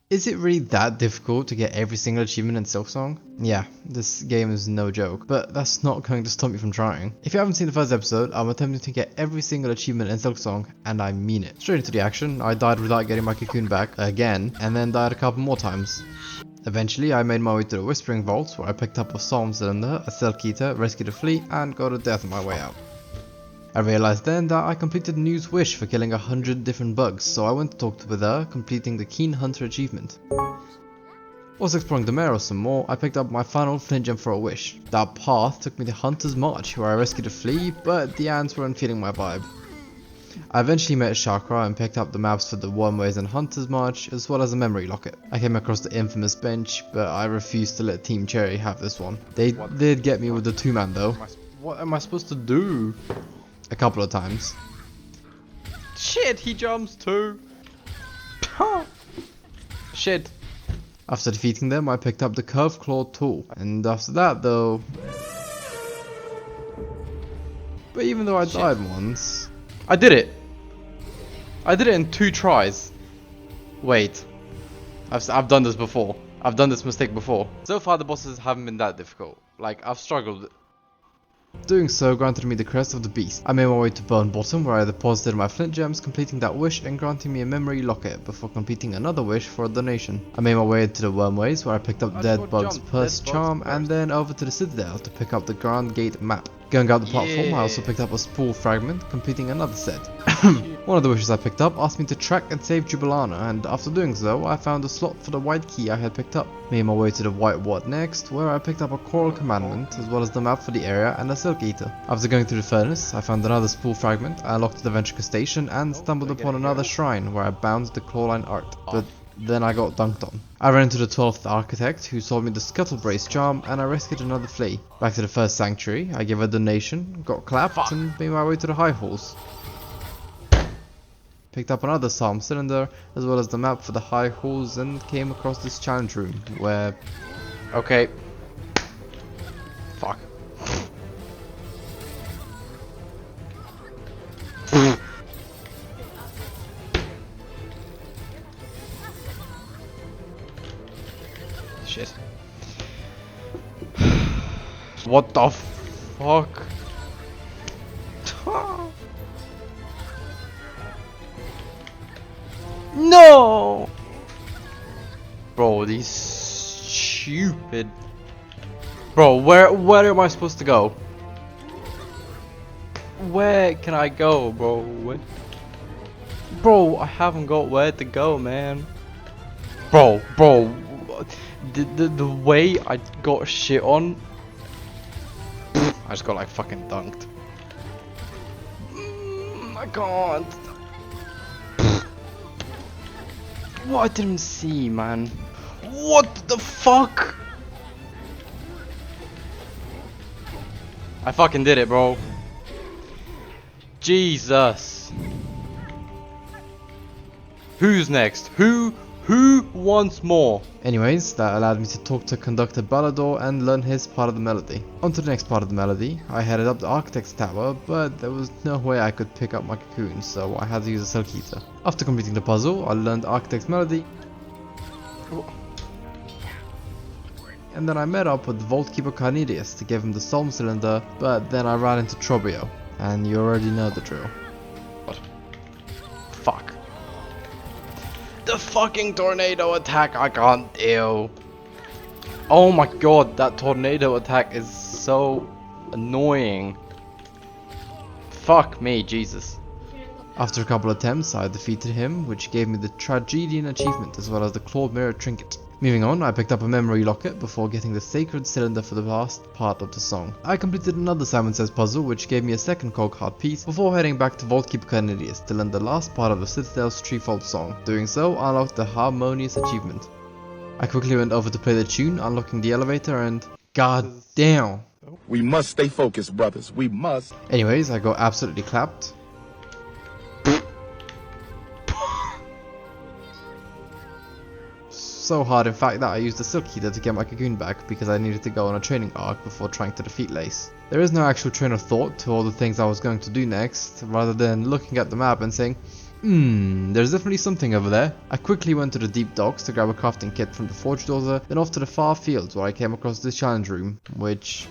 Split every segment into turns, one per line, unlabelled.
Is it really that difficult to get every single achievement in Silksong? Yeah, this game is no joke, but that's not going to stop me from trying. If you haven't seen the first episode, I'm attempting to get every single achievement in Silksong, and I mean it. Straight into the action, I died without getting my cocoon back, again, and then died a couple more times. Eventually, I made my way to the Whispering Vaults, where I picked up a Psalm Cylinder, a Silk Eater, rescued a flea, and got a death on my way out. I realized then that I completed New's wish for killing 100 different bugs, so I went to talk with her, completing the Keen Hunter achievement. Whilst exploring the Marrow some more, I picked up my final flint gem for a wish. That path took me to Hunter's March, where I rescued a flea, but the ants weren't feeling my vibe. I eventually met Chakra and picked up the maps for the Wormways and Hunter's March, as well as a memory locket. I came across the infamous bench, but I refused to let Team Cherry have this one. They did get me with the 2-man though. What am I supposed to do? A couple of times. Shit, he jumps too. Shit. After defeating them, I picked up the Curved Claw tool. And after that though... But even though I died once... I did it! I did it in 2 tries. Wait. I've done this before. I've done this mistake before. So far the bosses haven't been that difficult. Like, I've struggled. Doing so granted me the Crest of the Beast. I made my way to Burn Bottom, where I deposited my flint gems, completing that wish and granting me a memory locket before completing another wish for a donation. I made my way into the Wormways, where I picked up Dead Bug's Purse Charm, and then over to the Citadel to pick up the Grand Gate map. Going out the platform, I also picked up a spool fragment, completing another set. One of the wishes I picked up asked me to track and save Jubilana, and after doing so, I found a slot for the white key I had picked up. Made my way to the White Wart next, where I picked up a Coral Commandment, as well as the map for the area and a Silk Eater. After going through the furnace, I found another spool fragment, I unlocked the Ventricle Station, and stumbled upon another shrine, where I bound the Clawline Art, but then I got dunked on. I ran into the 12th Architect, who sold me the Scuttle Brace charm, and I rescued another flea. Back to the first Sanctuary, I gave a donation, got clapped, and made my way to the High Halls. Picked up another Psalm Cylinder, as well as the map for the High Halls, and came across this challenge room, where... Okay. Fuck. Shit. What the fuck? No! Bro, these stupid... Bro, where am I supposed to go? Where can I go, bro? Bro, I haven't got where to go, man. Bro, the way I got shit on, I just got like fucking dunked. I can't. What? I didn't see, man. What the fuck? I fucking did it, bro. Jesus. Who's next? Who wants more? Anyways, that allowed me to talk to Conductor Ballador and learn his part of the melody. On to the next part of the melody. I headed up the Architect's Tower, but there was no way I could pick up my cocoon, so I had to use a Silk Eater. After completing the puzzle, I learned the Architect's melody. And then I met up with Vault Keeper Cornelius to give him the Psalm Cylinder, but then I ran into Trobio, and you already know the drill. What? Fuck. The fucking tornado attack I can't deal. Oh my god, that tornado attack is so annoying. Fuck me, Jesus. After a couple attempts, I defeated him, which gave me the Tragedian achievement as well as the Clawed Mirror trinket. Moving on, I picked up a memory locket before getting the Sacred Cylinder for the last part of the song. I completed another Simon Says puzzle, which gave me a second Cog Heart piece before heading back to Vault Keeper Cornelius to learn the last part of the Citadel's Treefold song. Doing so, I unlocked the Harmonious achievement. I quickly went over to play the tune, unlocking the elevator, and god damn.
We must stay focused, brothers. We must.
Anyways, I got absolutely clapped. So hard in fact that I used the Silk Eater to get my cocoon back because I needed to go on a training arc before trying to defeat Lace. There is no actual train of thought to all the things I was going to do next, rather than looking at the map and saying, There's definitely something over there. I quickly went to the deep docks to grab a crafting kit from the forge daughter, then off to the far fields where I came across this challenge room, which...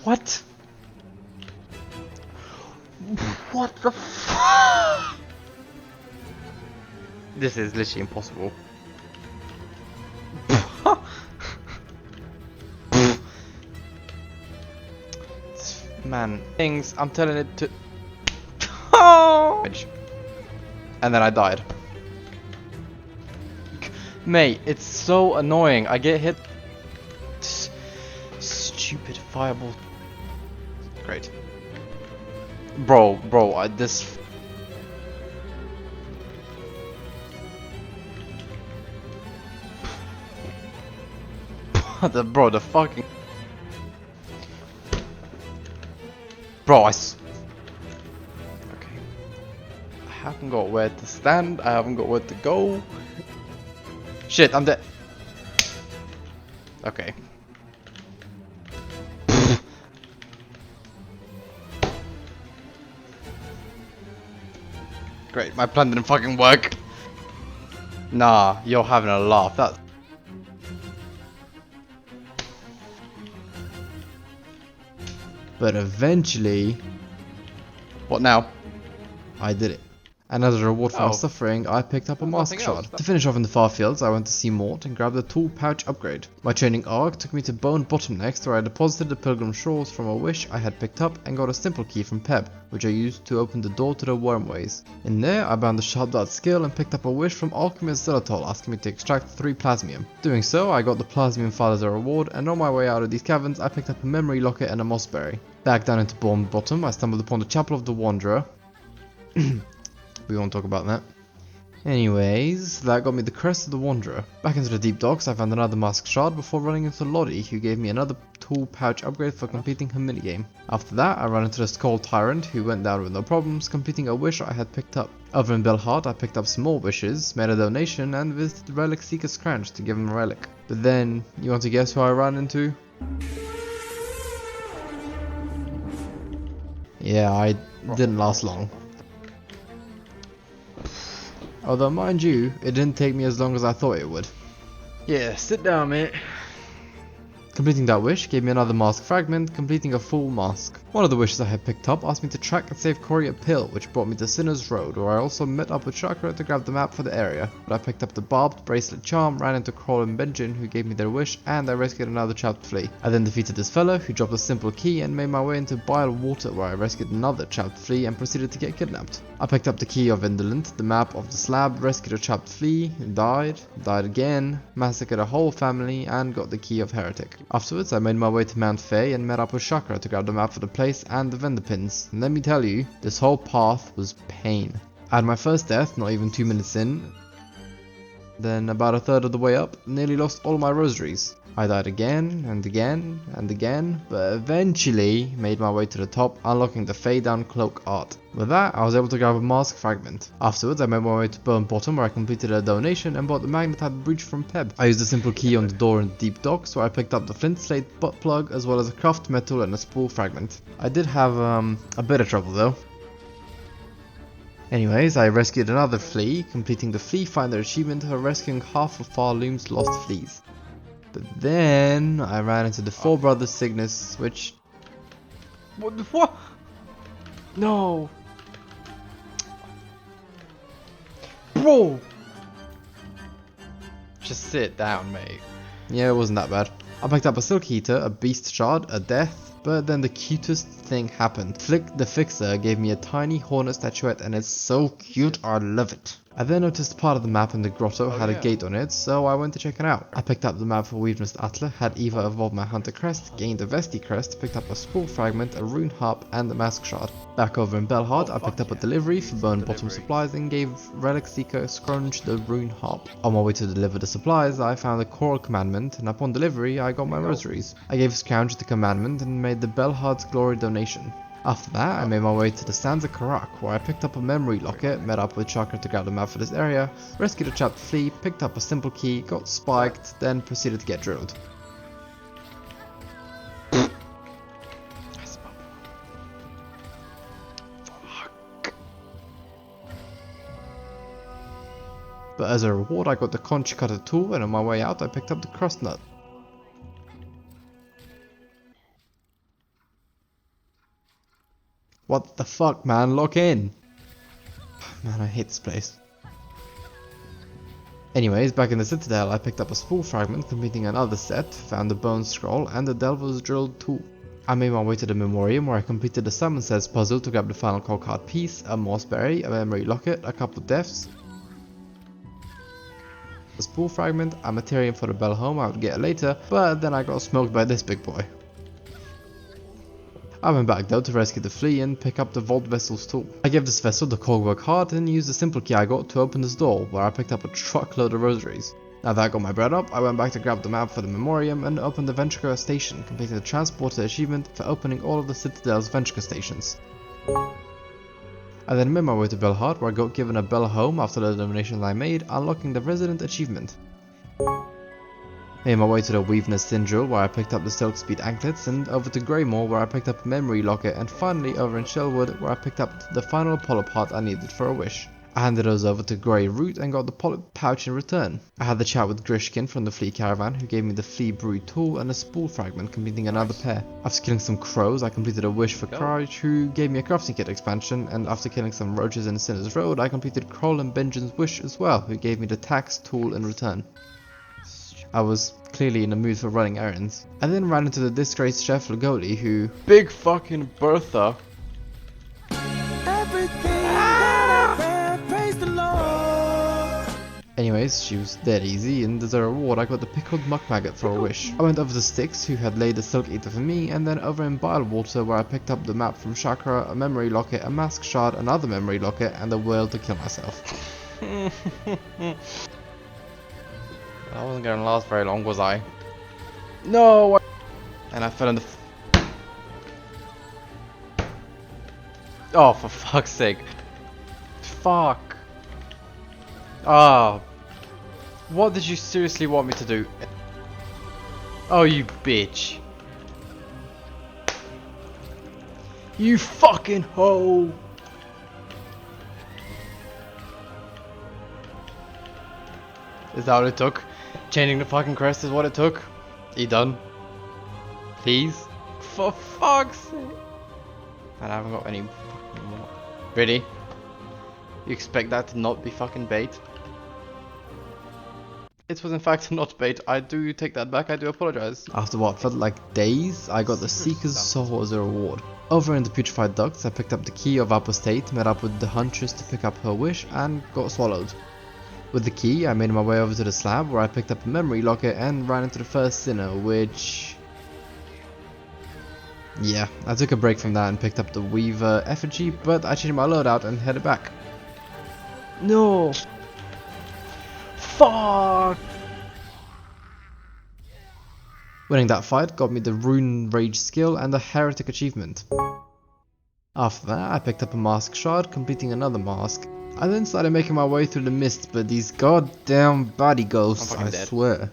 What? What the f... This is literally impossible. Man, things, I'm telling it to... And then I died. Mate, it's so annoying. I get hit... Stupid fireball. Great. Bro, this... the fucking... Bro, okay. I haven't got where to stand. I haven't got where to go. Shit, I'm dead. Okay. Great, my plan didn't fucking work. Nah, you're having a laugh. That's... But eventually... What now? I did it. And as a reward for my suffering, I picked up a mask shard. To finish off in the far fields, I went to see Mort and grabbed the tool pouch upgrade. My training arc took me to Bone Bottom next, where I deposited the Pilgrim Shores from a wish I had picked up and got a simple key from Peb, which I used to open the door to the Wormways. In there, I bound the Sharp Dart skill and picked up a wish from Alchemist Xylitol asking me to extract 3 Plasmium. Doing so, I got the Plasmium file as a reward, and on my way out of these caverns, I picked up a memory locket and a mossberry. Back down into Bone Bottom, I stumbled upon the Chapel of the Wanderer. We won't talk about that. Anyways, that got me the Crest of the Wanderer. Back into the deep docks, I found another mask shard before running into Lottie, who gave me another tool pouch upgrade for completing her minigame. After that, I ran into the Skull Tyrant, who went down with no problems, completing a wish I had picked up. Over in Belhart, I picked up some more wishes, made a donation, and visited Relic Seeker's Cranch to give him a relic. But then, you want to guess who I ran into? Yeah, I didn't last long. Although, mind you, it didn't take me as long as I thought it would. Yeah, sit down, mate. Completing that wish gave me another mask fragment, completing a full mask. One of the wishes I had picked up asked me to track and save Cory a pill, which brought me to Sinner's Road, where I also met up with Chakra to grab the map for the area. But I picked up the barbed bracelet charm, ran into Kroll and Benjin, who gave me their wish, and I rescued another trapped flea. I then defeated this fellow, who dropped a simple key, and made my way into Bile Water, where I rescued another trapped flea and proceeded to get kidnapped. I picked up the key of Indolent, the map of the slab, rescued a trapped flea, died again, massacred a whole family, and got the key of Heretic. Afterwards, I made my way to Mount Faye and met up with Chakra to grab the map for the place and the vendor pins. And let me tell you, this whole path was pain. I had my first death, not even 2 minutes in. Then about a third of the way up, nearly lost all my rosaries. I died again and again and again, but eventually made my way to the top, unlocking the Fade Down Cloak art. With that, I was able to grab a mask fragment. Afterwards, I made my way to Bone Bottom, where I completed a donation and bought the magnetite breach from Peb. I used a simple key on the door in the deep docks, where I picked up the flint slate butt plug, as well as a craft metal and a spool fragment. I did have a bit of trouble though. Anyways, I rescued another flea, completing the Flea Finder achievement for rescuing half of Farloom's lost fleas. But then I ran into the Four Brothers Cygnus, which... What? No! Bro! Just sit down, mate. Yeah, it wasn't that bad. I picked up a Silk Heater, a Beast Shard, a Death, but then the cutest thing happened. Flick the Fixer gave me a tiny Hornet statuette and it's so cute, I love it. I then noticed part of the map in the grotto had a gate on it, so I went to check it out. I picked up the map for Weedmist Atla, had Eva evolve my Hunter Crest, gained a Vesti Crest, picked up a Spool Fragment, a Rune Harp, and the Mask Shard. Back over in Belhard, I picked up a delivery for Bone Bottom supplies and gave Relic Seeker Scrunch the Rune Harp. On my way to deliver the supplies, I found a Choral Commandment, and upon delivery, I got my rosaries. I gave Scourge the commandment and made the Belhard's Glory donation. After that, I made my way to the Sands of Karak, where I picked up a memory locket, met up with Chakra to grab the map for this area, rescued a trapped flea, picked up a simple key, got spiked, then proceeded to get drilled. As a reward, I got the conch cutter tool, and on my way out, I picked up the crust nut. What the fuck, man? Lock in! Man, I hate this place. Anyways, back in the Citadel, I picked up a spool fragment, completing another set, found the bone scroll, and the Delver's drill tool. I made my way to the Memoriam, where I completed the Summon Says puzzle to grab the final core card piece, a mossberry, a memory locket, a couple of deaths, a spool fragment, a materium for the bell home I would get later, but then I got smoked by this big boy. I went back though to rescue the flea and pick up the Vault Vessel's tool. I gave this vessel the Cogwork heart and used the simple key I got to open this door, where I picked up a truckload of rosaries. Now that I got my bread up, I went back to grab the map for the Memoriam and opened the Ventrica station, completing the Transporter achievement for opening all of the Citadel's Ventrica stations. I then made my way to Bellheart, where I got given a bell home after the elimination I made, unlocking the Resident achievement. Made my way to the Weaveness Syndrome, where I picked up the Silk Speed anklets, and over to Greymore, where I picked up a memory locket, and finally over in Shellwood, where I picked up the final polyp heart I needed for a wish. I handed those over to Grey Root and got the polyp pouch in return. I had the chat with Grishkin from the Flea Caravan, who gave me the Flea Brew tool and a spool fragment, completing another pair. After killing some crows, I completed a wish for Courage, who gave me a crafting kit expansion, and after killing some roaches in Sinner's Road, I completed Kroll and Benjamin's wish as well, who gave me the tax tool in return. I was clearly in the mood for running errands. I then ran into the disgraced Chef Lagoli, who... Big fucking Bertha! Anyways, she was dead easy, and as a reward I got the pickled muck maggot for a wish. I went over to Styx, who had laid the Silk Eater for me, and then over in Bilewater, where I picked up the map from Chakra, a memory locket, a mask shard, another memory locket, and a whale to kill myself. I wasn't gonna last very long, was I? No! And I fell in the... Oh, for fuck's sake. Fuck. Ah. What did you seriously want me to do? Oh, you bitch. You fucking hoe. Is that what it took? Changing the fucking crest is what it took? Are you done? Please? For fuck's sake. And I haven't got any fucking more. Really? You expect that to not be fucking bait? It was in fact not bait. I do take that back. I do apologize. After what felt like days, I got the Seeker's Soul as a reward. Over in the Putrefied Ducts, I picked up the key of Apostate, met up with the Huntress to pick up her wish, and got swallowed. With the key, I made my way over to the slab, where I picked up a memory locket and ran into the first sinner, which... Yeah, I took a break from that and picked up the Weaver effigy, but I changed my loadout and headed back. No! Fuck! Winning that fight got me the Rune Rage skill and the Heretic achievement. After that, I picked up a mask shard, completing another mask. I then started making my way through the mist, but these goddamn body ghosts, I swear.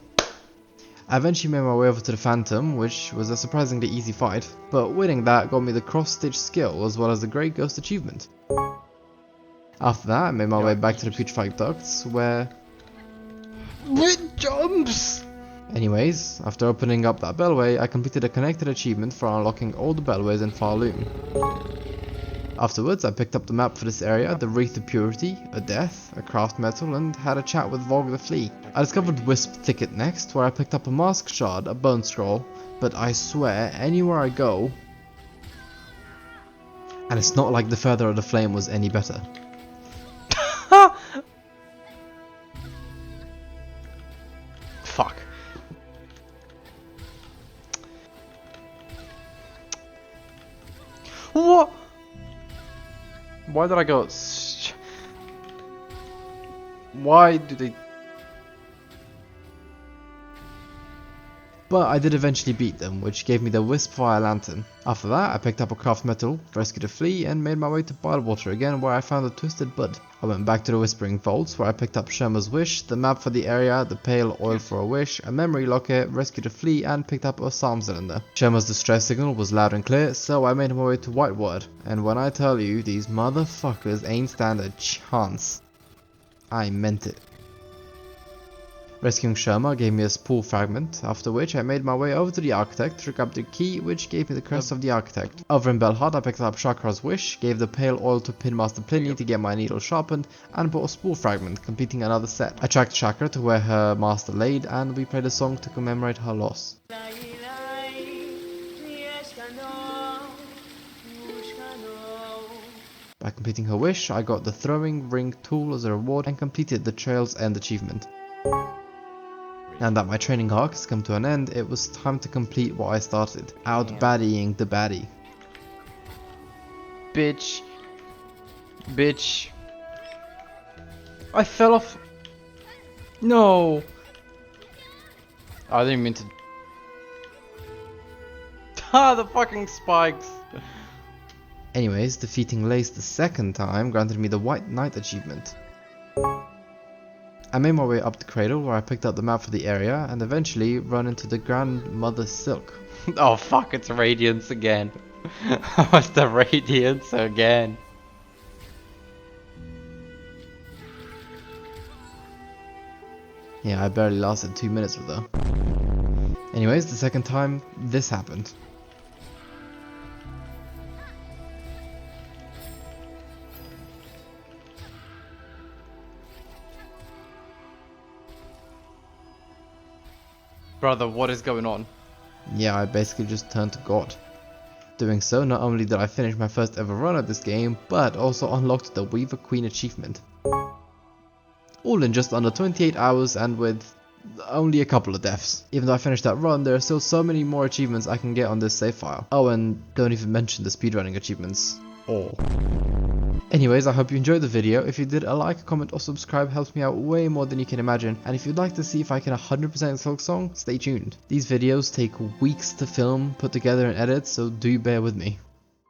I eventually made my way over to the Phantom, which was a surprisingly easy fight, but winning that got me the cross-stitch skill as well as the Grey Ghost achievement. After that, I made my way back to the Putrefied Ducts, where... It jumps! Anyways, after opening up that bellway, I completed a connected achievement for unlocking all the bellways in Farloom. Afterwards, I picked up the map for this area, the Wreath of Purity, a death, a craft metal, and had a chat with Vogue the Flea. I discovered Wisp Thicket next, where I picked up a mask shard, a bone scroll, but I swear, anywhere I go... And it's not like the Feather of the Flame was any better. Fuck. What? Why did I go? Why do they? But I did eventually beat them, which gave me the Wisp Fire Lantern. After that, I picked up a craft metal, rescued a flea, and made my way to Bilewater again, where I found a Twisted Bud. I went back to the Whispering Vaults, where I picked up Sherma's Wish, the map for the area, the Pale Oil for a Wish, a memory locket, rescued a flea, and picked up a psalm cylinder. Sherma's distress signal was loud and clear, so I made my way to Whiteward. And when I tell you, these motherfuckers ain't stand a chance. I meant it. Rescuing Sherma gave me a spool fragment, after which I made my way over to the Architect to grab the key, which gave me the crest of the Architect. Over in Belhard I picked up Chakra's wish, gave the pale oil to Pinmaster Pliny to get my needle sharpened, and bought a spool fragment, completing another set. I tracked Chakra to where her master laid, and we played a song to commemorate her loss. By completing her wish, I got the throwing ring tool as a reward and completed the Trail's End achievement. Now that my training arc has come to an end, it was time to complete what I started, out-baddying the baddie. Bitch. Bitch. I fell off. No. I didn't mean to. Ah, the fucking spikes. Anyways, defeating Lace the second time granted me the White Knight achievement. I made my way up the cradle where I picked up the map for the area and eventually run into the Grandmother Silk. Oh fuck, it's Radiance again. What's the Radiance again? Yeah, I barely lasted 2 minutes with her. Anyways, the second time, this happened. Brother, what is going on? Yeah, I basically just turned to God. Doing so, not only did I finish my first ever run at this game, but also unlocked the Weaver Queen achievement. All in just under 28 hours and with only a couple of deaths. Even though I finished that run, there are still so many more achievements I can get on this save file. Oh, and don't even mention the speedrunning achievements. All. Anyways, I hope you enjoyed the video. If you did, a like, comment or subscribe helps me out way more than you can imagine. And if you'd like to see if I can 100% Silksong, stay tuned. These videos take weeks to film, put together and edit, so do bear with me.